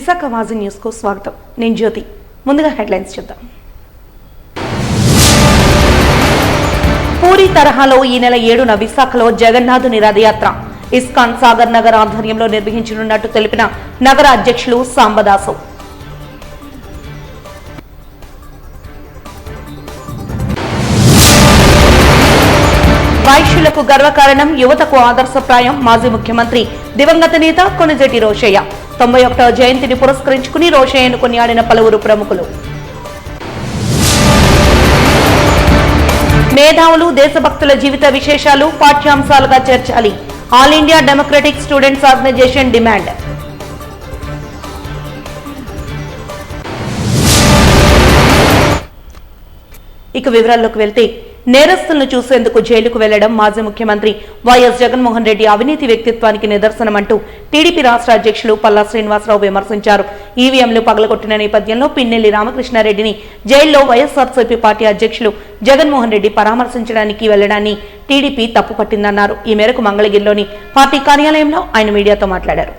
Visakha వాజీ news కు స్వాగతం. నేను జ్యోతి. ముందుగా హెడ్లైన్స్ చూద్దాం. పూరి తరహాలో ఈ నెల 7న విశాఖలో జగన్నాథుని రథయాత్ర ఇస్కాన్ సాగర్ నగర్ ఆధ్వర్యంలో నిర్వహించనున్నట్టు తెలిపిన నగర అధ్యక్షులు సాంబదాసు. వైశ్యులకు గర్వకారణం, యువతకు ఆదర్శప్రాయం మాజీ ముఖ్యమంత్రి దివంగత నేత కొణిజెట్టి రోషయ్య. 91వ జయంతిని పురస్కరించుకుని రోషయ్యను కొనియాడిన పలువురు ప్రముఖులు. మేధావులు, దేశభక్తుల జీవిత విశేషాలు పాఠ్యాంశాలుగా చేర్చాలి. All India Democratic Students Organisation demand. ఇక వివరాల్లోకి వెళ్తే, నేరస్తులను చూసేందుకు జైలుకు వెళ్లడం మాజీ ముఖ్యమంత్రి వైఎస్ జగన్మోహన్ రెడ్డి అవినీతి వ్యక్తిత్వానికి నిదర్శనమంటూ టీడీపీ రాష్ట్ర అధ్యక్షులు పల్లా శ్రీనివాసరావు విమర్శించారు. ఈవీఎంలు పగలగొట్టిన నేపథ్యంలో పిన్నెల్లి రామకృష్ణారెడ్డిని జైల్లో వైఎస్ఆర్సీపీ పార్టీ అధ్యక్షులు జగన్మోహన్ రెడ్డి పరామర్శించడానికి వెళ్లడాన్ని టీడీపీ తప్పుపట్టిందన్నారు. ఈ మేరకు మంగళగిరిలోని పార్టీ కార్యాలయంలో ఆయన మీడియాతో మాట్లాడారు.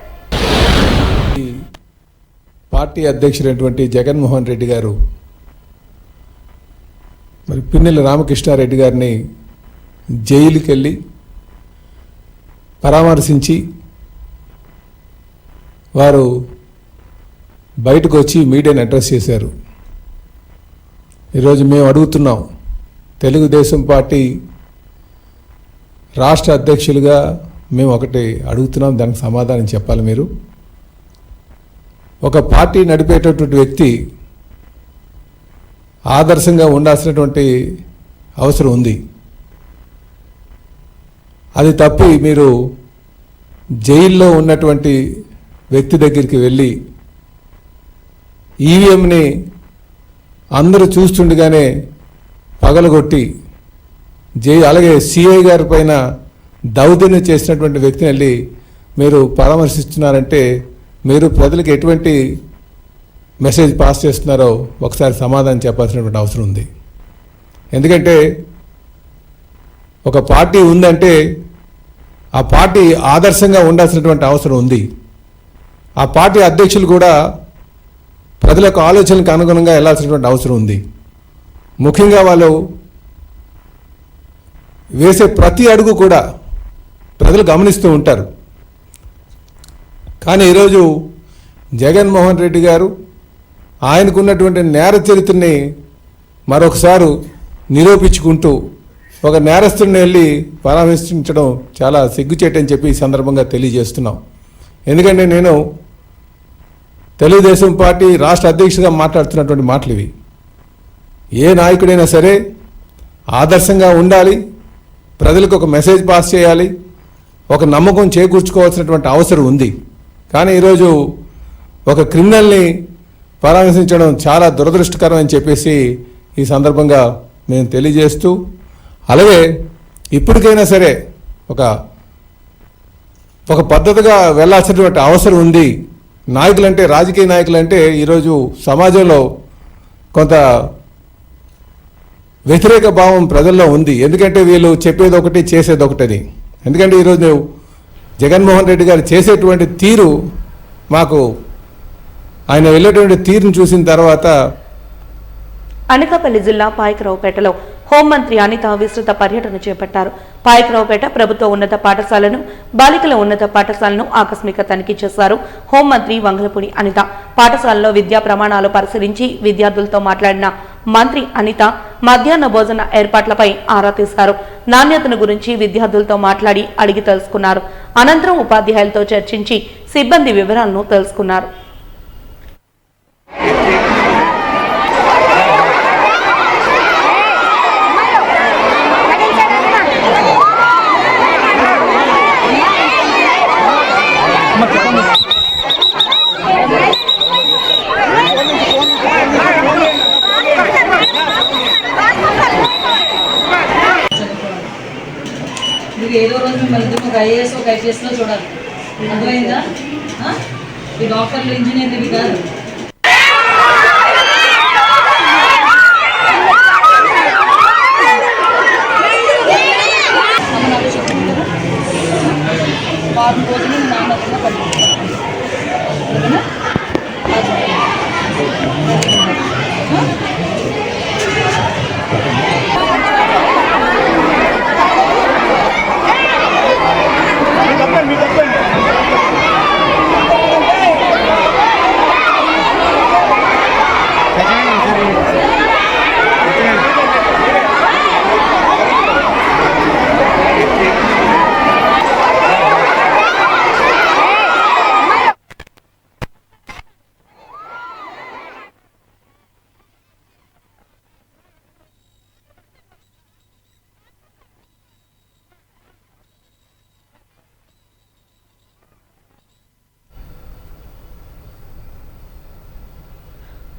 పార్టీ అధ్యక్షుడైనటువంటి జగన్మోహన్ రెడ్డి గారు మరి పిన్నెల్లి రామకృష్ణారెడ్డి గారిని జైలుకి వెళ్ళి పరామర్శించి వారు బయటకు వచ్చి మీడియాని అడ్రస్ చేశారు. ఈరోజు మేము అడుగుతున్నాం, తెలుగుదేశం పార్టీ రాష్ట్ర అధ్యక్షులుగా మేము ఒకటి అడుగుతున్నాం, దానికి సమాధానం చెప్పాలి. మీరు ఒక పార్టీ నడిపేటటువంటి వ్యక్తి ఆదర్శంగా ఉండాల్సినటువంటి అవసరం ఉంది. అది తప్పి మీరు జైల్లో ఉన్నటువంటి వ్యక్తి దగ్గరికి వెళ్ళి ఈవీఎంని అందరూ చూస్తుండగానే పగలగొట్టి అలాగే సిఐ గారి పైన దౌర్జన్యం చేసినటువంటి వ్యక్తిని వెళ్ళి మీరు పరామర్శిస్తున్నారంటే మీరు ప్రజలకు ఎటువంటి మెసేజ్ పాస్ చేస్తున్నారో ఒకసారి సమాధానం చెప్పాల్సినటువంటి అవసరం ఉంది. ఎందుకంటే ఒక పార్టీ ఉందంటే ఆ పార్టీ ఆదర్శంగా ఉండాల్సినటువంటి అవసరం ఉంది. ఆ పార్టీ అధ్యక్షులు కూడా ప్రజలకు ఆలోచనలకు అనుగుణంగా వెళ్ళాల్సినటువంటి అవసరం ఉంది. ముఖ్యంగా వాళ్ళు వేసే ప్రతి అడుగు కూడా ప్రజలు గమనిస్తూ ఉంటారు. కానీ ఈరోజు జగన్మోహన్ రెడ్డి గారు ఆయనకున్నటువంటి నేర చరిత్రని మరొకసారి నిరూపించుకుంటూ ఒక నేరస్తుడిని వెళ్ళి పరామర్శించడం చాలా సిగ్గుచేటని చెప్పి ఈ సందర్భంగా తెలియజేస్తున్నాం. ఎందుకంటే నేను తెలుగుదేశం పార్టీ రాష్ట్ర అధ్యక్షుడిగా మాట్లాడుతున్నటువంటి మాటలు ఇవి. ఏ నాయకుడైనా సరే ఆదర్శంగా ఉండాలి, ప్రజలకు ఒక మెసేజ్ పాస్ చేయాలి, ఒక నమ్మకం చేకూర్చుకోవాల్సినటువంటి అవసరం ఉంది. కానీ ఈరోజు ఒక క్రిమినల్ని పరామర్శించడం చాలా దురదృష్టకరం అని చెప్పేసి ఈ సందర్భంగా మేము తెలియజేస్తూ, అలాగే ఇప్పటికైనా సరే ఒక పద్ధతిగా వెళ్ళాల్సినటువంటి అవసరం ఉంది. నాయకులంటే, రాజకీయ నాయకులంటే ఈరోజు సమాజంలో కొంత వ్యతిరేక భావం ప్రజల్లో ఉంది. ఎందుకంటే వీళ్ళు చెప్పేది ఒకటి చేసేది ఒకటని. ఎందుకంటే ఈరోజు జగన్మోహన్ రెడ్డి గారు చేసేటువంటి తీరు, మాకు ఆయన వెళ్ళేటువంటి తీరును చూసిన తర్వాత. అనకాపల్లి జిల్లా పాయకరావుపేటలో హోంమంత్రి అనిత విస్తృత పర్యటన చేపట్టారు. పాయకరావుపేట ప్రభుత్వ ఉన్నత పాఠశాలను, బాలికల ఉన్నత పాఠశాలను ఆకస్మిక తనిఖీ చేశారు హోంమంత్రి వంగలపూడి అనిత. పాఠశాలలో విద్యా ప్రమాణాలు పరిశీలించి విద్యార్థులతో మాట్లాడిన మంత్రి అనిత మధ్యాహ్న భోజన ఏర్పాట్లపై ఆరా తీశారు. నాణ్యతను గురించి విద్యార్థులతో మాట్లాడి అడిగి తెలుసుకున్నారు. అనంతరం ఉపాధ్యాయులతో చర్చించి సిబ్బంది వివరాలను తెలుసుకున్నారు. ఏదో రోజు మిమ్మల్ని ఇద్దరు ఒక ఐఏఎస్ ఒక ఐపీఎస్లో చూడాలి. అర్థమైందా? ఈ డాక్టర్లు, ఇంజనీర్లు ఇవి కాదు. వారం రోజులు నాన్నగా పడుతుంది.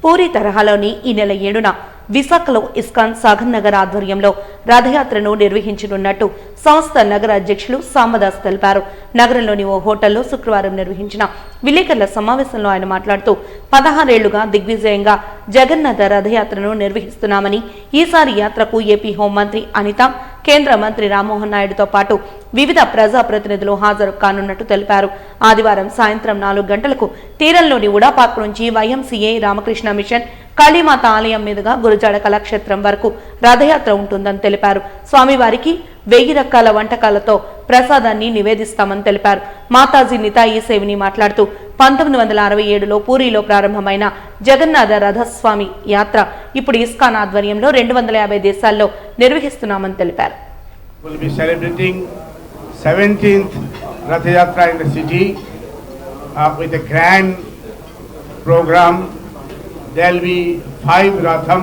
పూరి తరహాలోని ఈ నెల 7న విశాఖలో ఇస్కాన్ సాగర్ నగర్ ఆధ్వర్యంలో రథయాత్రను నిర్వహించనున్నట్టు సంస్థ నగర అధ్యక్షులు సామదాస్ తెలిపారు. నగరంలోని ఓ హోటల్లో శుక్రవారం నిర్వహించిన విలేకరుల సమావేశంలో ఆయన మాట్లాడుతూ 16 ఏళ్లుగా దిగ్విజయంగా జగన్నాథ రథయాత్రను నిర్వహిస్తున్నామని, ఈసారి యాత్రకు ఏపీ హోంమంత్రి అనిత, కేంద్ర మంత్రి రామ్మోహన్ నాయుడుతో పాటు వివిధ ప్రజాప్రతినిధులు హాజరు కానున్నట్టు తెలిపారు. ఆదివారం సాయంత్రం 4 గంటలకు తీరంలోని ఉడాపాక్ నుంచి వైఎంసీఏ రామకృష్ణ మిషన్ కాళీమాత ఆలయం మీదుగా గురజాడ కళాక్షేత్రం వరకు రథయాత్ర ఉంటుందని తెలిపారు. స్వామివారికి 1000 రకాల వంటకాలతో ప్రసాదాన్ని నివేదిస్తామని తెలిపారు. మాతాజీ నితాయి సేవిని మాట్లాడుతూ 1967లో పూరిలో ప్రారంభమైన జగన్నాథ రథస్వామి యాత్ర ఇప్పుడు ఇస్కాన్ ఆధ్వర్యంలో 250 దేశాల్లో నిర్వహిస్తున్నామని తెలిపారు. We'll be celebrating 17th Rath Yatra in the city with a grand program. There will be 5 Ratham.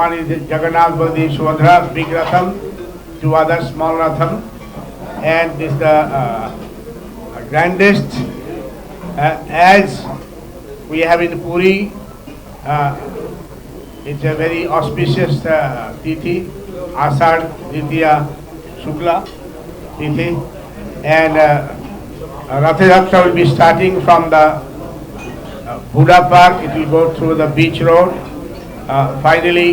One is the Jagannath Baldev Subhadra, big Ratham, 2 other small Ratham, and this the grandest as we have in Puri. It's a very auspicious Tithi, Asad Ditya Shukla Tithi, and Rath Yatra will be starting from the Buddha Park. It will go through the beach road. Finally,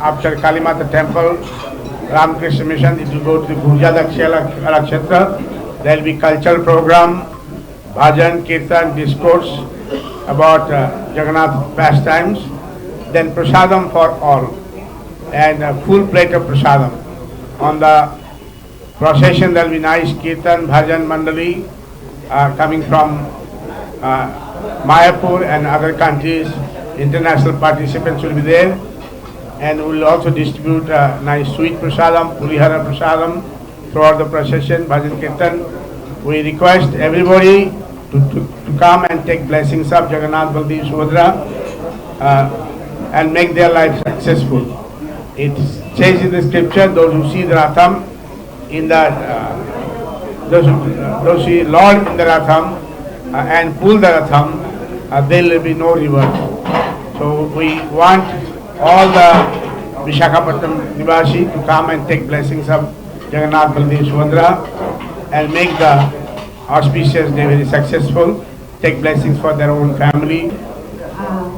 after Kalimata temple, Ramakrishna Mission, it will go to the Gurjada Kalakshetra. There will be cultural program, bhajan, kirtan, discourse about Jagannath pastimes. Then prasadam for all, and a full plate of prasadam. On the procession, there will be nice kirtan, bhajan, mandali coming from Mayapur and other countries. International participants will be there, and we will also distribute nice sweet prasadam, purihara prasadam throughout the procession, bhajan kirtan. We request everybody to come and take blessings of Jagannath Baldev Subhadra and make their life successful. It says in the scripture, those who see the Ratham in the those who see Lord in the Ratham and pull the Ratham, there will be no river. So we want all the Visakhapatnam Nivashi to come and take blessings of Jagannath Baldev Subhadra and make the auspicious day very successful, take blessings for their own family.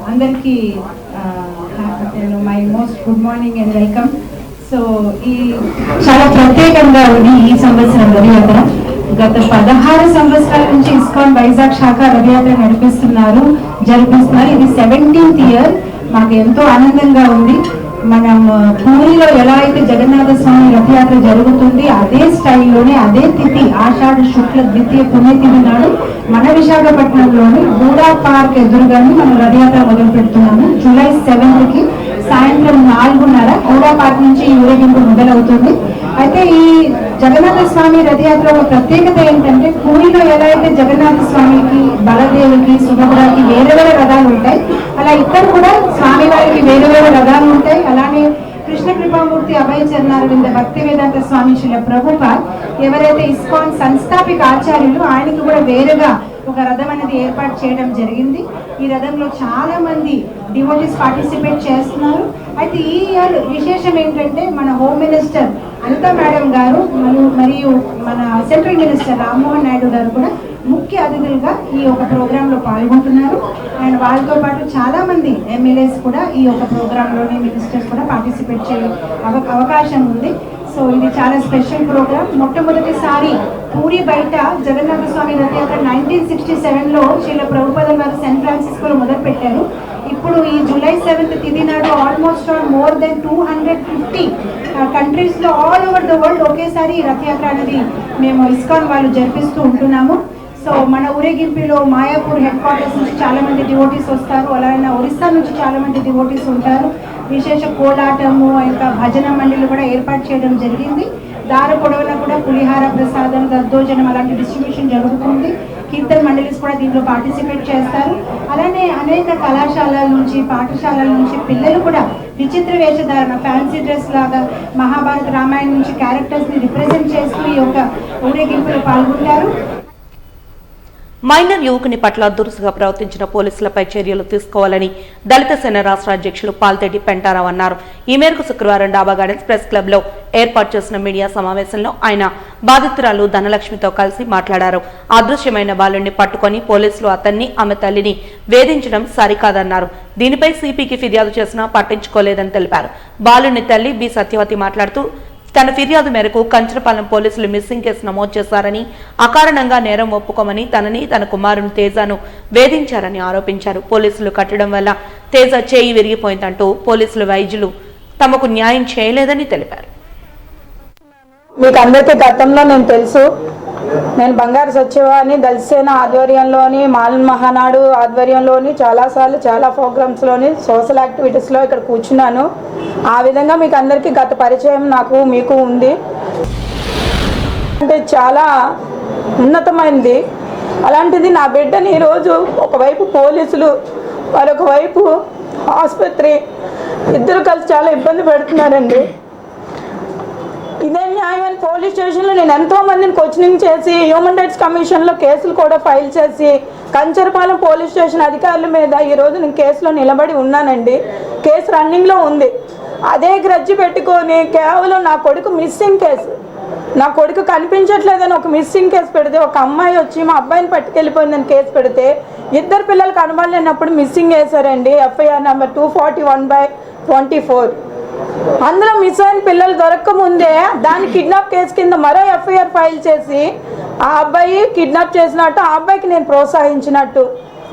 Andarki my most good morning and welcome. So చాలా ప్రత్యేకంగా ఉంది ఈ సంవత్సరం రథయాత్ర. గత 16 సంవత్సరాల నుంచి ISKCON Vizag శాఖ రథయాత్ర జరిపిస్తున్నారు. ఇది 17th ఇయర్. మాకు ఎంతో ఆనందంగా ఉంది. మనం పూరిలో ఎలా అయితే జగన్నాథ స్వామి రథయాత్ర జరుగుతుంది అదే స్టైల్లోనే అదే తిథి ఆషాఢ శుక్ల ద్వితీయ పుణ్యతిథి నాడు మన విశాఖపట్నంలోని బూడా పార్క్ ఎదురుగానే మనం రథయాత్ర మొదలు పెడుతున్నాము. జూలై 7కి సాయంత్రం 4:30 బూడా పార్క్ నుంచి ఈ ఊరేగింపు మొదలవుతుంది. అయితే ఈ జగన్నాథ స్వామి రథయాత్ర ఒక ప్రత్యేకత ఏంటంటే పూరిలో ఎలా అయితే జగన్నాథ స్వామికి, బలదేవికి, సుభద్రకి వేరే వేరే రథాలు ఉంటాయి, అలా ఇక్కడ కూడా స్వామి వారికి వేరే వేరే రథాలు ఉంటాయి. అలానే కృష్ణ కృపామూర్తి అభయ చరణారవింద భక్తి వేదాంత స్వామి శ్రీల ప్రభుపాద్ ఎవరైతే ఇస్కాన్ సంస్థాపిక ఆచార్యులు, ఆయనకి కూడా వేరుగా ఒక రథం అనేది ఏర్పాటు చేయడం జరిగింది. ఈ రథంలో చాలా మంది డివోటీస్ పార్టిసిపేట్ చేస్తున్నారు. అయితే ఈ ఇయర్ విశేషం ఏంటంటే మన హోమ్ మినిస్టర్ అనితా మేడం గారు మరియు మన సెంట్రల్ మినిస్టర్ రామ్మోహన్ నాయుడు గారు కూడా ముఖ్య అతిథులుగా ఈ యొక్క ప్రోగ్రాంలో పాల్గొంటున్నారు. అండ్ వాళ్ళతో పాటు చాలా మంది ఎమ్మెల్యేస్ కూడా ఈ యొక్క ప్రోగ్రాంలోని మినిస్టర్స్ కూడా పార్టిసిపేట్ చేయ అవకాశం ఉంది. సో ఇది చాలా స్పెషల్ ప్రోగ్రామ్. మొట్టమొదటిసారి పూరి బయట జగన్నాథ స్వామి రథయాత్ర 1967లో శ్రీల ప్రభుపాదుల వారు శాన్ ఫ్రాన్సిస్కోలో మొదలు పెట్టారు. ఇప్పుడు ఈ జూలై 7th తిథి నాడు ఆల్మోస్ట్ మోర్ దెన్ 250 కంట్రీస్లో ఆల్ ఓవర్ ద వరల్డ్ ఒకేసారి ఈ రథయాత్ర అనేది మేము ఇస్కాన్ వాళ్ళు జరిపిస్తూ ఉంటున్నాము. సో మన ఊరేగింపులో మాయాపూర్ హెడ్ క్వార్టర్స్ నుంచి చాలా మంది డివోటీస్ వస్తారు. అలాగే ఒరిస్సా నుంచి చాలా మంది డివోటీస్ ఉంటారు. విశేష కోలాటము ఇంకా భజన మండలి కూడా ఏర్పాటు చేయడం జరిగింది. దారి పొడవునా కూడా పులిహార ప్రసాదం, దద్దోజనం అలాంటి డిస్ట్రిబ్యూషన్ జరుగుతుంది. కీర్తన మండలిస్ కూడా దీంట్లో పార్టిసిపేట్ చేస్తారు. అలానే అనేక కళాశాలల నుంచి, పాఠశాలల నుంచి పిల్లలు కూడా విచిత్ర వేషధారణ, ఫ్యాన్సీ డ్రెస్ లాగా మహాభారత రామాయణం నుంచి క్యారెక్టర్స్ని రిప్రజెంట్ చేస్తూ ఈ యొక్క ఊరేగింపులో పాల్గొంటారు. మైనర్ యువకుని పట్ల దురుసుగా ప్రవర్తించిన పోలీసులపై చర్యలు తీసుకోవాలని దళిత సేన రాష్ట్ర అధ్యక్షులు పాల్తెడ్డి పెంటారావు అన్నారు. ఈ మేరకు శుక్రవారం డాబా గార్డెన్స్ ప్రెస్ క్లబ్ లో ఏర్పాటు చేసిన మీడియా సమావేశంలో ఆయన బాధితురాలు ధనలక్ష్మితో కలిసి మాట్లాడారు. అదృశ్యమైన బాలుడిని పట్టుకొని పోలీసులు అతన్ని ఆమె తల్లిని వేధించడం సరికాదన్నారు. దీనిపై సిపికి ఫిర్యాదు చేసినా పట్టించుకోలేదని తెలిపారు. బాలుడిని తల్లి బి సత్యవతి మాట్లాడుతూ తన ఫిర్యాదు మేరకు కంచరపాలెం పోలీసులు మిస్సింగ్ కేసు నమోదు చేశారని, అకారణంగా నేరం ఒప్పుకోమని తనని తన కుమారుని తేజను వేధించారని ఆరోపించారు. పోలీసులు కట్టడం వల్ల తేజ చేయి విరిగిపోయిందంటూ పోలీసులు వైద్యులు తమకు న్యాయం చేయలేదని తెలిపారు. మీకు అందరికీ గతంలో నేను బంగారు సచివాని దళితసేన ఆధ్వర్యంలోని మాలన్ మహానాడు ఆధ్వర్యంలోని చాలాసార్లు చాలా ప్రోగ్రామ్స్లోని సోషల్ యాక్టివిటీస్లో ఇక్కడ కూర్చున్నాను. ఆ విధంగా మీకు అందరికీ గత పరిచయం మీకు ఉంది. అంటే చాలా ఉన్నతమైనది. అలాంటిది నా బిడ్డని ఈరోజు ఒకవైపు పోలీసులు మరొక వైపు ఆసుపత్రి ఇద్దరు కలిసి చాలా ఇబ్బంది పెడుతున్నారండి. ఇదే న్యాయం పోలీస్ స్టేషన్లో నేను ఎంతో మందిని కోచింగ్ చేసి హ్యూమన్ రైట్స్ కమిషన్లో కేసులు కూడా ఫైల్ చేసి కంచరపాలెం పోలీస్ స్టేషన్ అధికారుల మీద ఈరోజు నేను కేసులో నిలబడి ఉన్నానండి. కేసు రన్నింగ్లో ఉంది. అదే గ్రజ్జి పెట్టుకొని కేవలం నా కొడుకు మిస్సింగ్ కేసు, నా కొడుకు కనిపించట్లేదని ఒక మిస్సింగ్ కేసు పెడితే, ఒక అమ్మాయి వచ్చి మా అబ్బాయిని పట్టుకెళ్ళిపోయిందని కేసు పెడితే ఇద్దరు పిల్లలు కనబడలేనప్పుడు మిస్సింగ్ వేశారండి. FIR number 241/24. అందులో మిస్ అయిన పిల్లలు దొరక్క ముందే దాని కిడ్నాప్ కేసు కింద మరో ఎఫ్ఐఆర్ ఫైల్ చేసి ఆ అబ్బాయి కిడ్నాప్ చేసినట్టు, ఆ అబ్బాయికి నేను ప్రోత్సహించినట్టు,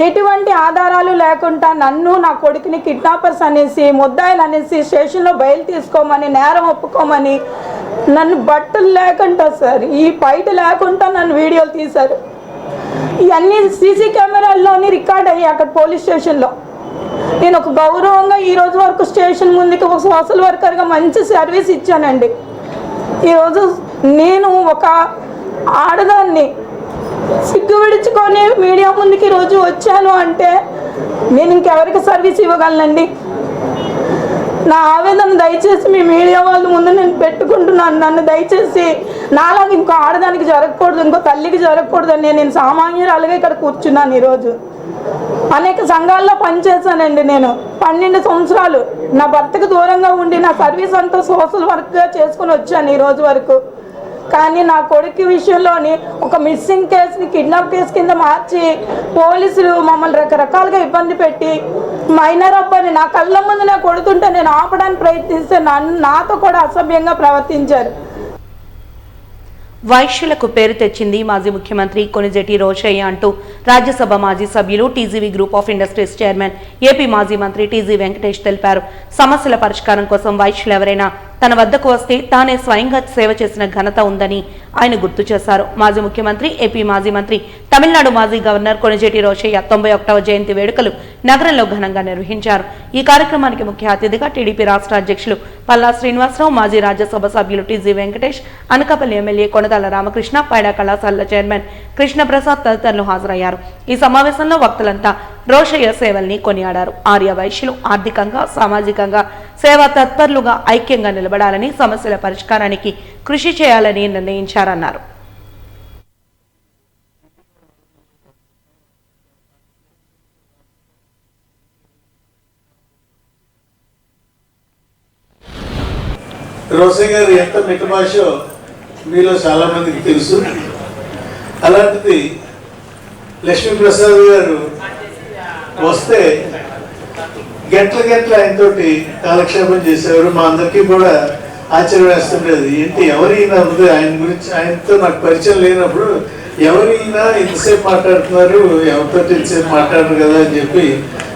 ఎటువంటి ఆధారాలు లేకుండా నన్ను నా కొడుకుని కిడ్నాపర్స్ అనేసి ముద్దాయిలు అనేసి స్టేషన్లో బయలు తీసుకోమని నేరం ఒప్పుకోమని నన్ను బట్టలు లేకుండా సార్ ఈ బయట లేకుండా నన్ను వీడియోలు తీశారు. ఇవన్నీ సీసీ కెమెరాల్లోని రికార్డ్ అయ్యాయి అక్కడ పోలీస్ స్టేషన్లో. నేను ఒక గౌరవంగా ఈ రోజు వరకు స్టేషన్ ముందుకి ఒక సోషల్ వర్కర్గా మంచి సర్వీస్ ఇచ్చానండి. ఈరోజు నేను ఒక ఆడదాన్ని సిగ్గు విడుచుకొని మీడియా ముందుకి ఈరోజు వచ్చాను అంటే నేను ఇంకెవరికి సర్వీస్ ఇవ్వగలనండి? నా ఆవేదన దయచేసి మీ మీడియా వాళ్ళ ముందు నేను పెట్టుకుంటున్నాను. నన్ను దయచేసి నాలాగా ఇంకో ఆడదానికి జరగకూడదు, ఇంకో తల్లికి జరగకూడదని నేను సామాన్యురాలుగా ఇక్కడ కూర్చున్నాను. ఈరోజు అనేక సంఘాల్లో పనిచేశానండి. నేను 12 సంవత్సరాలు నా భర్తకు దూరంగా ఉండి నా సర్వీస్ అంతా సోషల్ వర్క్గా చేసుకుని వచ్చాను ఈ రోజు వరకు. కానీ నా కొడుకు విషయంలోని ఒక మిస్సింగ్ కేసుని కిడ్నాప్ కేసు కింద మార్చి పోలీసులు మమ్మల్ని రకరకాలుగా ఇబ్బంది పెట్టి మైనర్ అబ్బాయిని నా కళ్ళ ముందు నేను కొడుతుంటే నేను ఆపడానికి ప్రయత్నిస్తే నాతో కూడా అసభ్యంగా ప్రవర్తించారు. వైశ్యులకు పేరు తెచ్చింది మాజీ ముఖ్యమంత్రి కొణిజేటి రోషయ్య అంటూ రాజ్యసభ మాజీ సభ్యులు TGV group of industries chairman AP మాజీ మంత్రి టీజీ వెంకటేష్ తెలిపారు. సమస్యల పరిష్కారం కోసం వైశ్యులు ఎవరైనా తన వద్దకు వస్తే తానే స్వయంగా సేవ చేసిన ఘనత ఉందని ఆయన గుర్తు చేశారు. మాజీ ముఖ్యమంత్రి, ఏపీ మాజీ మంత్రి, తమిళనాడు మాజీ గవర్నర్ కొణిజేటి రోషయ్య 91వ జయంతి వేడుకలు నగరంలో ఘనంగా నిర్వహించారు. ఈ కార్యక్రమానికి ముఖ్య అతిథిగా టీడీపీ రాష్ట్ర అధ్యక్షులు పల్లా శ్రీనివాసరావు, మాజీ రాజ్యసభ సభ్యులు టీజీ వెంకటేష్, అనకాపల్లి ఎమ్మెల్యే కొనతాల రామకృష్ణ, పైడా కళాశాలల చైర్మన్ కృష్ణప్రసాద్ తదితరులు హాజరయ్యారు. ఈ సమావేశంలో వక్తలంతా రోషయ్య సేవల్ని కొనియాడారు. ఆర్య వైశ్యులు ఆర్థికంగా, సామాజికంగా సేవా తత్పరులుగా ఐక్యంగా నిలబడాలని, సమస్యల పరిష్కారానికి కృషి చేయాలని నిర్ణయించారన్నారు. రోషయ్య గారు ఎంత మిట్ట భాషో మీలో చాలా మందికి తెలుసు. అలాంటిది లక్ష్మీప్రసాద్ గారు వస్తే గంటల ఆయనతోటి కాలక్షేపం చేసేవారు. మా అందరికీ కూడా ఆశ్చర్యం వేస్తుండేది. ఏంటి ఎవరైనా ఆయన గురించి, ఆయనతో నాకు పరిచయం లేనప్పుడు ఎవరైనా ఇంతసేపు మాట్లాడుతున్నారు, ఎవరితో ఇంతసేపు మాట్లాడరు కదా అని చెప్పి,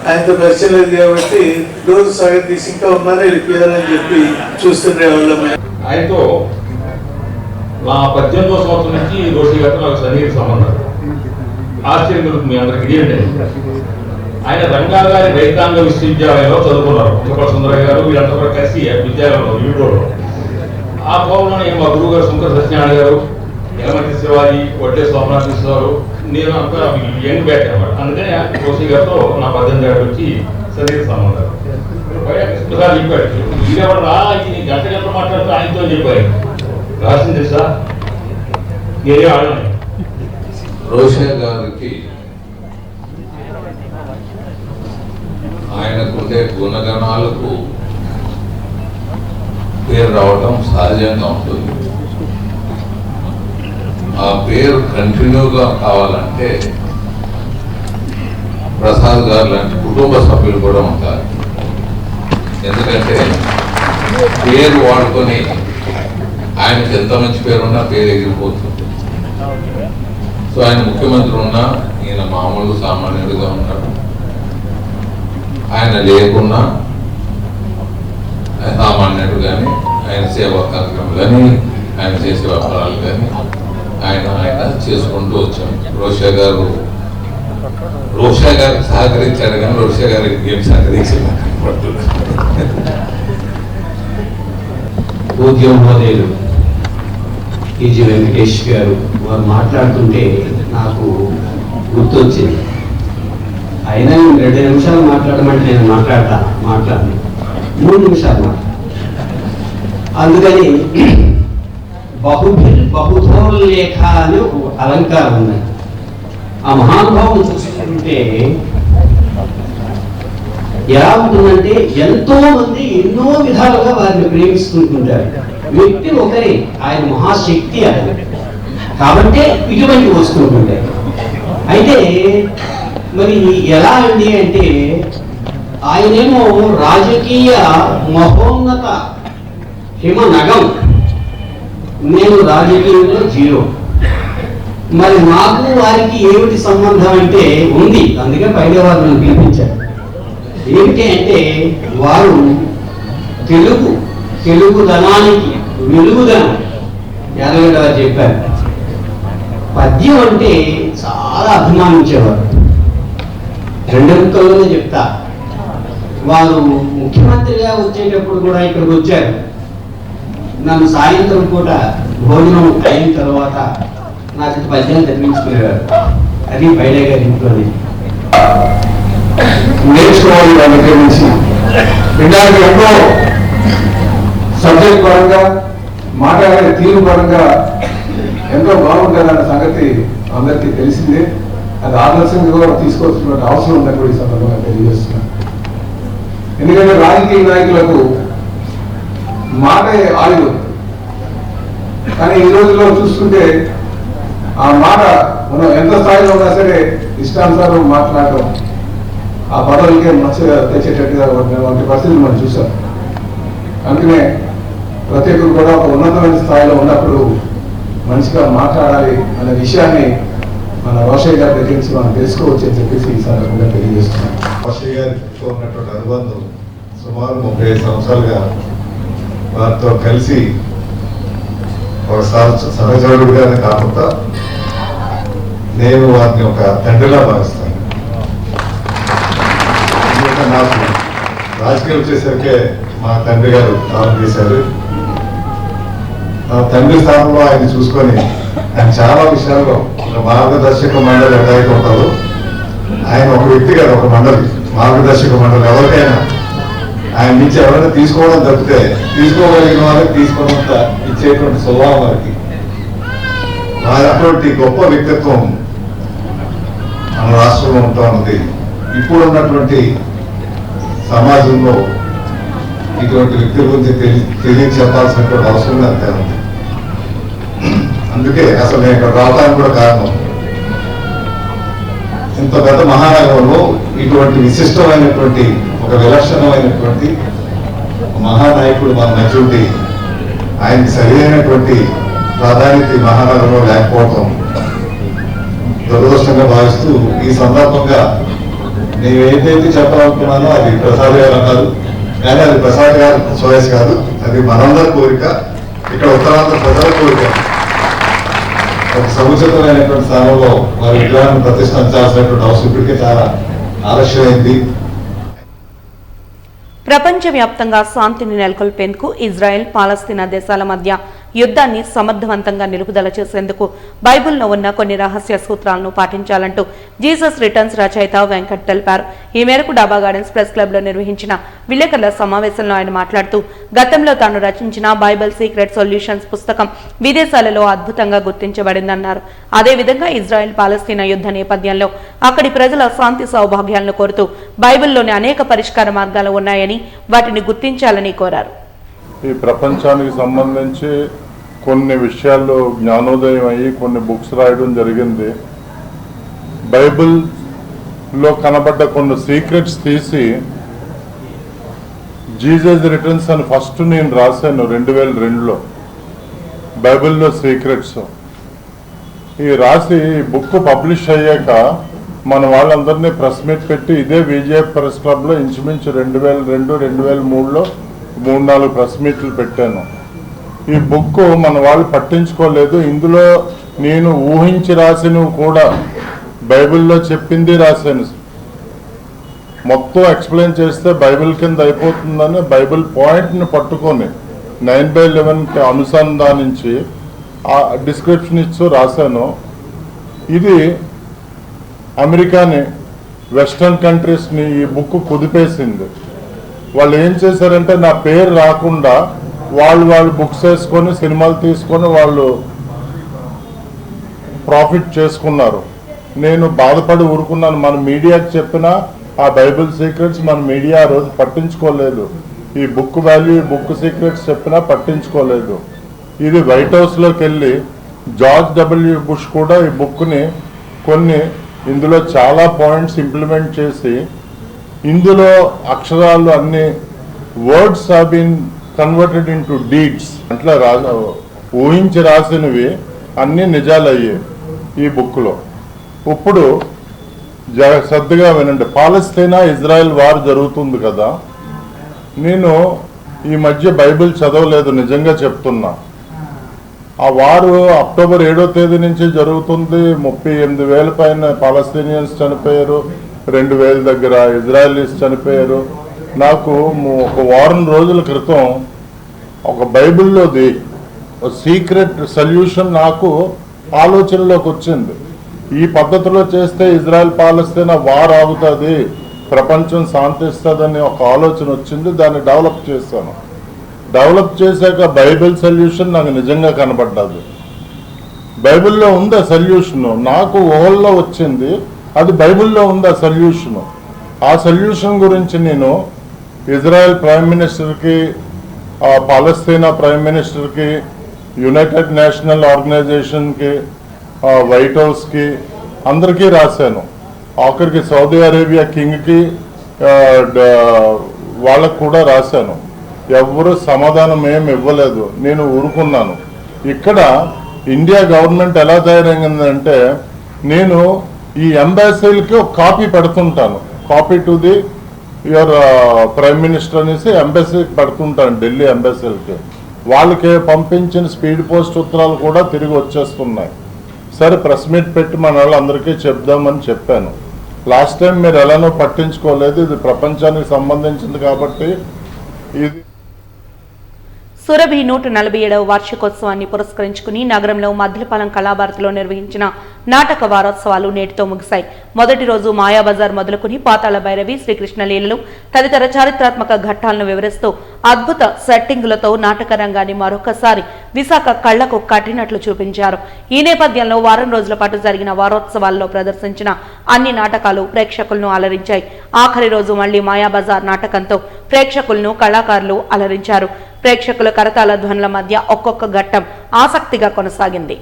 ఆయనతో పరిచయం లేదు కాబట్టి రోజు సగం తీసి ఇంకా ఉన్నారా వెళ్ళిపోయారని చెప్పి చూస్తుండేవాళ్ళం. ఆయనతో నా 18వ సంవత్సరం నుంచి రోషి గారితో నాకు సన్నిహిత సంబంధం. ఆశ్చర్యం మీ అందరికి ఆయన రంగాగారి రైతాంగ విశ్వవిద్యాలయంలో చదువుకున్నారు. చుక్కల సుందరయ్య గారు వీళ్ళంతా కూడా కలిసి విద్యాలయంలో యూట్యూబ్లో. ఆ కోవలోనే మా గురువు గారు శంకర సత్యనారాయణ గారు, యలమతి శివాజీ, వడ్డే సోమనాథేశ్వరరావు, నేను అంతా యంగ్ బ్యాక్ అనమాట. అందుకని రోషి గారితో నా 18 ఏళ్ళ నుంచి సన్నిహిత సంబంధాలు. కృష్ణసారి చెప్పాడు, ఈడెవరు రా ఈ గంట మాట్లాడుతూ ఆయనతో చెప్పారు. రాసింది తెలుసా? నేనే ఆడను. రోషయ్య గారి కాబట్టి ఆయనకుండే గుణగణాలకు పేరు రావడం సహజంగా ఉంటుంది. ఆ పేరు కంటిన్యూగా కావాలంటే ప్రసాద్ గారు లాంటి కుటుంబ సభ్యులు కూడా ఉంటారు. ఎందుకంటే పేరు వాడుకొని ఆయనకి ఎంత మంచి పేరున్నా పేరు ఎగిరిపోతుంది. సో ఆయన ముఖ్యమంత్రి ఉన్నా ఈయన మామూలు సామాన్యుడిగా ఉన్నాడు. ఆయన లేకున్నా సామాన్యుడు కానీ ఆయన సేవా కార్యక్రమాలు కానీ ఆయన చేసే వ్యాపారాలు కానీ ఆయన చేసుకుంటూ వచ్చాం. రోషా గారికి సహకరించాడు కానీ రోషా గారికి ఏం సహకరించారు. ఉద్యమోదయులు ఈజీ వెంకటేష్ గారు వారు మాట్లాడుతుంటే నాకు గుర్తొచ్చింది. అయినా 2 నిమిషాలు మాట్లాడమంటే నేను మాట్లాడను 3 నిమిషాలు మాట్లాడు. అందుకని బహుధోల్లేఖ అని ఒక అలంకారం ఉన్నాయి. ఆ మహానుభావుని చూసుకుంటే ఎలా ఉంటుందంటే ఎంతో మంది ఎన్నో విధాలుగా వారిని ప్రేమిస్తుంటుంటారు. వ్యక్తి ఒకరే, ఆయన మహాశక్తి ఆయన కాబట్టి ఇటువంటి వస్తుంటుంటాయి. అయితే మరి ఎలా అండి అంటే ఆయనేమో రాజకీయ మహోన్నత హిమనగం, నేను రాజకీయంలో 0. మరి నాకు వారికి ఏమిటి సంబంధం అంటే ఉంది. అందుకే పైన వారిని పిలిపించారు. ఏమిటి అంటే వారు తెలుగుదనానికి వెలుగుదనం యాదవ్ గారు చెప్పారు. పద్యం అంటే చాలా అభిమానించేవారు. 2 ముక్కల్లోనే చెప్తా. వారు ముఖ్యమంత్రిగా వచ్చేటప్పుడు కూడా ఇక్కడికి వచ్చారు. నన్ను సాయంత్రం పూట భోజనం అయిన తర్వాత నాకు పద్యం చదివించుకునేవారు. అది బయట గారి ఇంట్లోనే నేర్చుకోవాలి. దాని దగ్గర నుంచి వినడానికి ఎంతో సబ్జెక్ట్ పరంగా మాట్లాడే తీరు పరంగా ఎంతో బాగుంటుందన్న సంగతి అందరికీ తెలిసిందే. అది ఆదర్శంగా కూడా తీసుకోవాల్సినటువంటి అవసరం ఉందని కూడా ఈ సందర్భంగా తెలియజేస్తున్నాను. ఎందుకంటే రాజకీయ నాయకులకు మాటే ఆయుధం. కానీ ఈ రోజుల్లో చూసుకుంటే ఆ మాట మనం ఎంత స్థాయిలో ఉన్నా సరే ఇష్టానుసారం మాట్లాడటం, ఆ పదవులకే మంచిగా తెచ్చేటట్టుగా వంటి పరిస్థితులు మనం చూసాం. అందుకనే ప్రతి ఒక్కరు కూడా ఒక ఉన్నతమైన స్థాయిలో ఉన్నప్పుడు మంచిగా మాట్లాడాలి అనే విషయాన్ని మన రోషయ్య గారి దగ్గర నుంచి మనం తెలుసుకోవచ్చు అని చెప్పేసి ఈ సందర్భంగా తెలియజేస్తున్నాం. రోషయ్య గారితో ఉన్నటువంటి అనుబంధం సుమారు 35 సంవత్సరాలుగా వారితో కలిసి ఒక సహచరుడుగానే కాకుండా నేను వారిని ఒక తండ్రిలా భావిస్తాను. ఎందుకంటే నాకు రాజకీయం వచ్చేసరికి మా తండ్రి గారు కాలం చేశారు. నా తండ్రి స్థానంలో ఆయన చూసుకొని ఆయన చాలా విషయాల్లో ఒక మార్గదర్శక మండలి ఎట్లయితే ఉంటారు, ఆయన ఒక వ్యక్తి కాదు, ఒక మండలి, మార్గదర్శక మండలి. ఎవరికైనా ఆయన నుంచి ఎవరైనా తీసుకోవడం తప్పితే తీసుకోగలిగిన వాళ్ళకి తీసుకోవడంత ఇచ్చేటువంటి స్వభావం వారికి. వారి అటువంటి గొప్ప వ్యక్తిత్వం మన రాష్ట్రంలో ఉంటా ఉన్నది. ఇప్పుడు ఉన్నటువంటి సమాజంలో ఇటువంటి వ్యక్తుల గురించి తెలియచెప్పాల్సినటువంటి అవసరం అంతే ఉంది. అందుకే అసలు నేను ఇక్కడ రావడానికి కూడా కారణం, ఇంత పెద్ద మహానగరంలో ఇటువంటి విశిష్టమైనటువంటి ఒక విలక్షణమైనటువంటి మహానాయకుడు మన మధ్యుండి ఆయనకి సరైనటువంటి ప్రాధాన్యత మహానగరంలో లేకపోవటం దురదృష్టంగా భావిస్తూ ఈ సందర్భంగా నేను ఏదైతే చెప్పాలనుకున్నానో అది ప్రసాద్ గారు అన్నారు. కానీ అది ప్రసాద్ గారి చాయిస్ కాదు, అది మనందరి కోరిక, ఇక్కడ ఉత్తరాంధ్ర ప్రజల కోరిక. ఒక సముచితమైనటువంటి స్థానంలో వారి విగ్రహాన్ని ప్రతిష్ఠించాల్సినటువంటి అవసరం ఇప్పటికే చాలా ఆలస్యమైంది. ప్రపంచవ్యాప్తంగా శాంతిని నెలకొల్పేందుకు ఇజ్రాయెల్, పాలస్తీనా దేశాల మధ్య యుద్ధాన్ని సమర్థవంతంగా నిలుపుదల చేసేందుకు బైబిల్లో ఉన్న కొన్ని రహస్య సూత్రాలను పాటించాలంటూ జీసస్ రిటర్న్స్ రచయిత వెంకట్ తెలిపారు. ఈ మేరకు డాబా గార్డెన్స్ ప్రెస్ క్లబ్ లో నిర్వహించిన విలేకరుల సమావేశంలో ఆయన మాట్లాడుతూ గతంలో తాను రచించిన బైబిల్ సీక్రెట్ సొల్యూషన్స్ పుస్తకం విదేశాలలో అద్భుతంగా గుర్తించబడిందన్నారు. అదేవిధంగా ఇజ్రాయెల్ పాలస్తీనా యుద్ధ నేపథ్యంలో అక్కడి ప్రజల శాంతి సౌభాగ్యాలను కోరుతూ బైబిల్లోని అనేక పరిష్కార మార్గాలు ఉన్నాయని వాటిని గుర్తించాలని కోరారు. ఈ ప్రపంచానికి సంబంధించి కొన్ని విషయాల్లో జ్ఞానోదయం అయ్యి కొన్ని బుక్స్ రాయడం జరిగింది. బైబిల్లో కనబడ్డ కొన్ని సీక్రెట్స్ తీసి జీసస్ రిటర్న్స్ అని ఫస్ట్ నేను రాశాను 2002లో బైబిల్లో సీక్రెట్స్. ఈ రాసి బుక్ పబ్లిష్ అయ్యాక మన వాళ్ళందరినీ ప్రెస్ మీట్ పెట్టి ఇదే విజేఎఫ్ ప్రెస్ క్లబ్లో ఇంచుమించు 2002, 2003లో 3-4 ప్రెస్ మీట్లు పెట్టాను. ఈ బుక్ మన వాళ్ళు పట్టించుకోలేదు. ఇందులో నేను ఊహించి రాసినవి కూడా బైబిల్లో చెప్పింది రాశాను. మొత్తం ఎక్స్ప్లెయిన్ చేస్తే బైబిల్ కింద అయిపోతుందని బైబిల్ పాయింట్ని పట్టుకొని 9/11కి అనుసంధానించి ఆ డిస్క్రిప్షన్ ఇచ్చి రాశాను. ఇది అమెరికాని వెస్టర్న్ కంట్రీస్ని ఈ బుక్ కుదిపేసింది. వాళ్ళు ఏం చేశారంటే నా పేరు రాకుండా వాళ్ళు బుక్స్ వేసుకొని సినిమాలు తీసుకొని వాళ్ళు ప్రాఫిట్ చేసుకున్నారు. నేను బాధపడి ఊరుకున్నాను. మన మీడియాకి చెప్పినా ఆ బైబిల్ సీక్రెట్స్ మన మీడియా ఆ రోజు పట్టించుకోలేదు. ఈ బుక్ వాల్యూ బుక్ సీక్రెట్స్ చెప్పినా పట్టించుకోలేదు. ఇది వైట్ హౌస్లోకి వెళ్ళి జార్జ్ డబ్ల్యూ బుష్ కూడా ఈ బుక్ని కొన్ని ఇందులో చాలా పాయింట్స్ ఇంప్లిమెంట్ చేసి ఇందులో అక్షరాలు అన్ని words have been converted into deeds అట్లా ఊహించి రాసినవి అన్ని నిజాలయ్యాయి ఈ బుక్లో. ఇప్పుడు శ్రద్ధగా వినండి. పాలస్తీనా ఇజ్రాయెల్ వార్ జరుగుతుంది కదా. నేను ఈ మధ్య బైబిల్ చదవలేదు, నిజంగా చెప్తున్నా. ఆ వారు అక్టోబర్ 7వ తేదీ నుంచి జరుగుతుంది. 38,000 పైన పాలస్తీనియన్స్ చనిపోయారు, 2,000 దగ్గర ఇజ్రాయలీస్ చనిపోయారు. నాకు ఒక వారం రోజుల క్రితం ఒక బైబిల్లోది సీక్రెట్ సొల్యూషన్ నాకు ఆలోచనలోకి వచ్చింది. ఈ పద్ధతిలో చేస్తే ఇజ్రాయెల్ పాలస్తీనా వార్ ఆగుతుంది, ప్రపంచం శాంతిస్తుందని ఒక ఆలోచన వచ్చింది. దాన్ని డెవలప్ చేశాను. డెవలప్ చేశాక బైబిల్ సొల్యూషన్ నాకు నిజంగా కనబడ్డది. బైబిల్లో ఉంది సొల్యూషన్, నాకు ఊహల్లో వచ్చింది. అది బైబిల్లో ఉంది ఆ సొల్యూషను. ఆ సొల్యూషన్ గురించి నేను ఇజ్రాయెల్ ప్రైమ్ మినిస్టర్కి, పాలస్తీనా ప్రైమ్ మినిస్టర్కి, యునైటెడ్ నేషనల్ ఆర్గనైజేషన్కి, వైట్ హౌస్కి అందరికీ రాశాను. ఆఖరికి సౌదీ అరేబియా కింగ్కి వాళ్ళకు కూడా రాశాను. ఎవరు సమాధానం ఏమి ఇవ్వలేదు. నేను ఊరుకున్నాను. ఇక్కడ ఇండియా గవర్నమెంట్ ఎలా తయారైందంటే నేను ఈ ఎంబాసీలకి ఒక కాపీ పెడుతుంటాను. Copy to the your prime minister అనేసి ఎంబాసీకి పెడుతుంటాను, ఢిల్లీ ఎంబాసీలకి. వాళ్ళకి పంపించిన స్పీడ్ పోస్ట్ ఉత్తరాలు కూడా తిరిగి వచ్చేస్తున్నాయి. సరే ప్రెస్ మీట్ పెట్టి మన వాళ్ళందరికీ చెప్దామని చెప్పాను. లాస్ట్ టైం మీరు ఎలానో పట్టించుకోలేదు. ఇది ప్రపంచానికి సంబంధించింది కాబట్టి ఇది. సురభి 147వ వార్షికోత్సవాన్ని పురస్కరించుకుని నగరంలో మద్దిలపాలెం కళాభారతిలో నిర్వహించిన నాటక వారోత్సవాలు నేటితో ముగిశాయి. మొదటి రోజు మాయాబజార్ మొదలుకుని పాతాళ భైరవి, శ్రీకృష్ణ లీలలు తదితర చారిత్రాత్మక ఘట్టాలను వివరిస్తూ అద్భుత సెట్టింగులతో నాటక రంగాన్ని మరొకసారి విశాఖ కళ్లకు కట్టినట్లు చూపించారు. ఈ నేపథ్యంలో వారం రోజుల పాటు జరిగిన వారోత్సవాల్లో ప్రదర్శించిన అన్ని నాటకాలు ప్రేక్షకులను అలరించాయి. ఆఖరి రోజు మళ్లీ మాయాబజార్ నాటకంతో ప్రేక్షకులను కళాకారులు అలరించారు. ప్రేక్షకుల కరతాళ ధ్వనుల మధ్య ఒక్కొక్క ఘట్టం ఆసక్తిగా కొనసాగింది.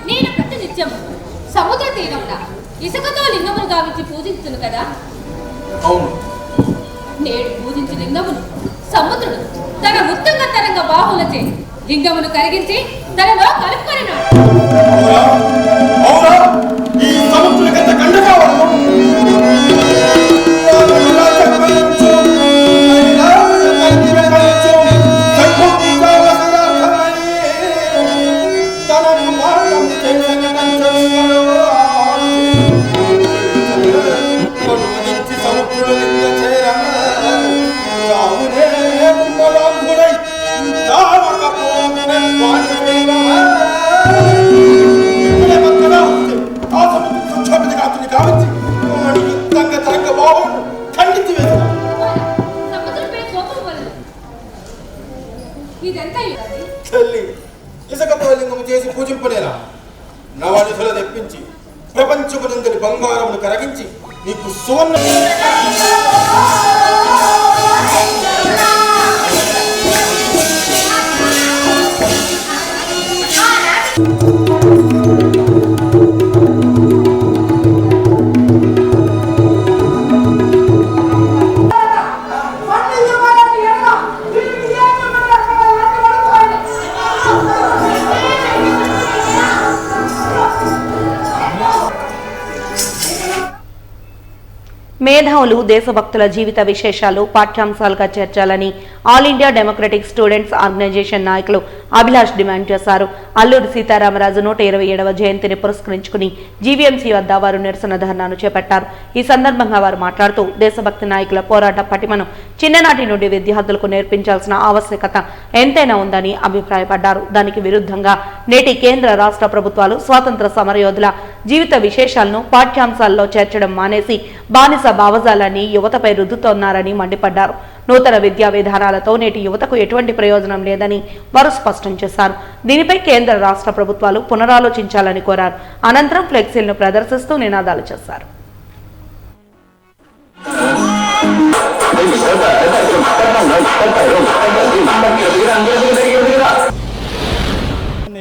నేను ప్రతినిత్యం సముద్ర తీరంలో ఇసుకతో లింగమును గావించి పూజించును కదా. అవును, నేడు పూజించి లింగమును సముద్రుడు తన ఉత్తంగ తరంగ బాహులచే లింగమును కరిగించి తనలో కలుపుకొనినాడు. ఈ సముద్రుడికంత కండ కావడము ఇదంతా ఇవ్వాలి. తల్లి ఇసుకతో లింగము చేసి పూజింపనేలా నవనిధుల తెప్పించి ప్రపంచమునందరి బంగారమును కరగించి నీకు సువర్ణ మేధావులు దేశభక్తుల జీవిత విశేషాలు పాఠ్యాంశాలుగా చేర్చాలని All India Democratic Students Organisation నాయకులు అభిలాష్ డిమాండ్ చేశారు. అల్లూరి సీతారామరాజు 127వ జయంతిని పురస్కరించుకుని జీవీఎంసీ వద్ద వారు నిరసన ధర్నాను చేపట్టారు. ఈ సందర్భంగా వారు మాట్లాడుతూ దేశభక్తి నాయకుల పోరాట పటిమను చిన్ననాటి నుండి విద్యార్థులకు నేర్పించాల్సిన ఆవశ్యకత ఎంతైనా ఉందని అభిప్రాయపడ్డారు. దానికి విరుద్ధంగా నేటి కేంద్ర రాష్ట్ర ప్రభుత్వాలు స్వాతంత్ర సమరయోధుల జీవిత విశేషాలను పాఠ్యాంశాల్లో చేర్చడం మానేసి బానిస భావజాలాన్ని యువతపై రుద్దుతోన్నారని మండిపడ్డారు. నూతన విద్యా విధానాలతో నేటి యువతకు ఎటువంటి ప్రయోజనం లేదని వారు స్పష్టం చేశారు. దీనిపై కేంద్ర రాష్ట్ర ప్రభుత్వాలు పునరాలోచించాలని కోరారు. అనంతరం ఫ్లెక్సీలను ప్రదర్శిస్తూ నినాదాలు చేశారు.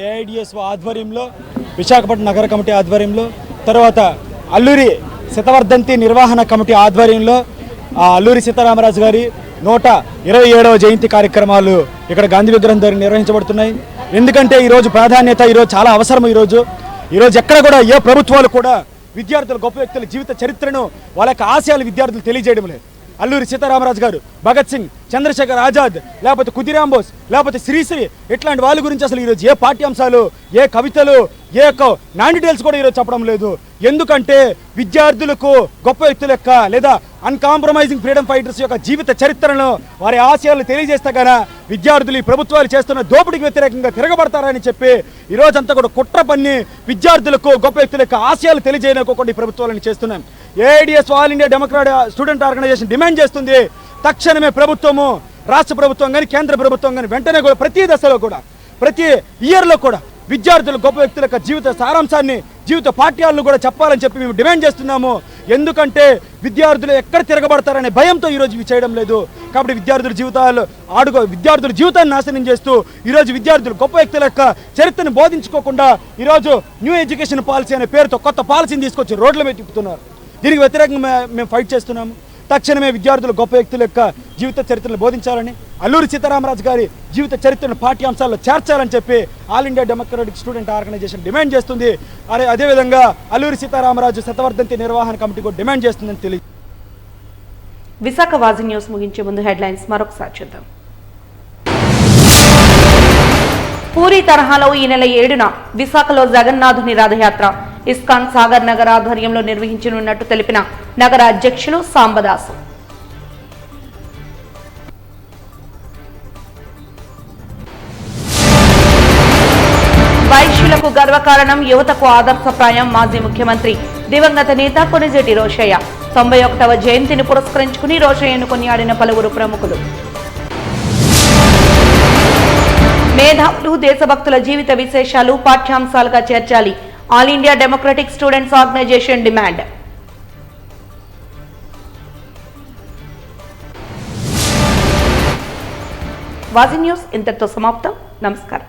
ఏఐడిఎస్ ఆధ్వర్యంలో విశాఖపట్నం నగర కమిటీ ఆధ్వర్యంలో తర్వాత అల్లూరి శతవర్ధంతి నిర్వహణ కమిటీ ఆధ్వర్యంలో అల్లూరి సీతారామరాజు గారి 127వ జయంతి కార్యక్రమాలు ఇక్కడ గాంధీ విగ్రహం దగ్గర నిర్వహించబడుతున్నాయి. ఎందుకంటే ఈరోజు ప్రాధాన్యత ఈరోజు చాలా అవసరం. ఈరోజు ఎక్కడ కూడా ఏ ప్రభుత్వాలు కూడా విద్యార్థుల గొప్ప వ్యక్తుల జీవిత చరిత్రను వాళ్ళ యొక్క ఆశయాలు విద్యార్థులు తెలియజేయడం లేదు. అల్లూరి సీతారామరాజు గారు, భగత్ సింగ్, చంద్రశేఖర్ ఆజాద్, లేకపోతే ఖుదీరామ్ బోస్, లేకపోతే శ్రీశ్రీ ఇట్లాంటి వాళ్ళ గురించి అసలు ఈరోజు ఏ పాఠ్యాంశాలు, ఏ కవితలు, ఏ నాన్ డీటెయిల్స్ కూడా ఈరోజు చెప్పడం లేదు. ఎందుకంటే విద్యార్థులకు గొప్ప వ్యక్తుల యొక్క లేదా అన్కాంప్రమైజింగ్ ఫ్రీడమ్ ఫైటర్స్ యొక్క జీవిత చరిత్రను వారి ఆశయాలను తెలియజేస్తే గాన విద్యార్థులు ఈ ప్రభుత్వాలు చేస్తున్న దోపిడీకి వ్యతిరేకంగా తిరగబడతారని చెప్పి ఈరోజంతా కూడా కుట్ర పన్ని విద్యార్థులకు గొప్ప వ్యక్తుల యొక్క ఆశయాలు తెలియజేయకోకుండా ఈ ప్రభుత్వాలను చేస్తున్నాం. AIDS All India Democratic Student Organisation demand చేస్తుంది, తక్షణమే ప్రభుత్వము, రాష్ట్ర ప్రభుత్వం కానీ కేంద్ర ప్రభుత్వం కానీ వెంటనే కూడా ప్రతి దశలో కూడా ప్రతి ఇయర్లో కూడా విద్యార్థులు గొప్ప వ్యక్తుల యొక్క జీవిత సారాంశాన్ని, జీవిత పాఠ్యాలను కూడా చెప్పాలని చెప్పి మేము డిమాండ్ చేస్తున్నాము. ఎందుకంటే విద్యార్థులు ఎక్కడ తిరగబడతారనే భయంతో ఈరోజు ఇవి చేయడం లేదు. కాబట్టి విద్యార్థుల జీవితాన్ని నాశనం చేస్తూ ఈరోజు విద్యార్థులు గొప్ప వ్యక్తుల యొక్క చరిత్రను బోధించుకోకుండా ఈరోజు న్యూ ఎడ్యుకేషన్ పాలసీ అనే పేరుతో కొత్త పాలసీని తీసుకొచ్చి రోడ్ల మీద తిప్పుతున్నారు. దీనికి వ్యతిరేకంగా మేము ఫైట్ చేస్తున్నాము. తక్షణమే విద్యార్థులు గొప్ప వ్యక్తుల యొక్క జీవిత చరిత్రను బోధించాలని, అల్లూరి సీతారామరాజు గారి జీవిత చరిత్రను పాఠ్యాంశాల్లో చేర్చాలని చెప్పి All India Democratic Student Organisation demand చేస్తుంది. అదేవిధంగా అల్లూరి సీతారామరాజు శతవర్ధంతి నిర్వహణ కమిటీ కూడా డిమాండ్ చేస్తుందని తెలియదు. విశాఖ వాజీ న్యూస్ ముగించే ముందు హెడ్లైన్స్ మరొకసారి చూద్దాం. పూరి తరహాలో ఈ నెల 7న విశాఖలో జగన్నాథుని రథయాత్ర ఇస్కాన్ సాగర్ నగర్ ఆధ్వర్యంలో నిర్వహించనున్నట్టు తెలిపిన నగర అధ్యక్షులు సాంబదాసు. వైశ్యులకు గర్వకారణం, యువతకు ఆదర్శప్రాయం మాజీ ముఖ్యమంత్రి దివంగత నేత కొణిజేటి రోషయ్య. 91వ జయంతిని పురస్కరించుకుని రోషయ్యను కొనియాడిన పలువురు ప్రముఖులు. మేధావులు దేశభక్తుల జీవిత విశేషాలు పాఠ్యాంశాలుగా చేర్చాలి, All India Democratic Students Organisation డిమాండ్. వాజీ న్యూస్ ఇంతటితో సమాప్తం. నమస్కారం.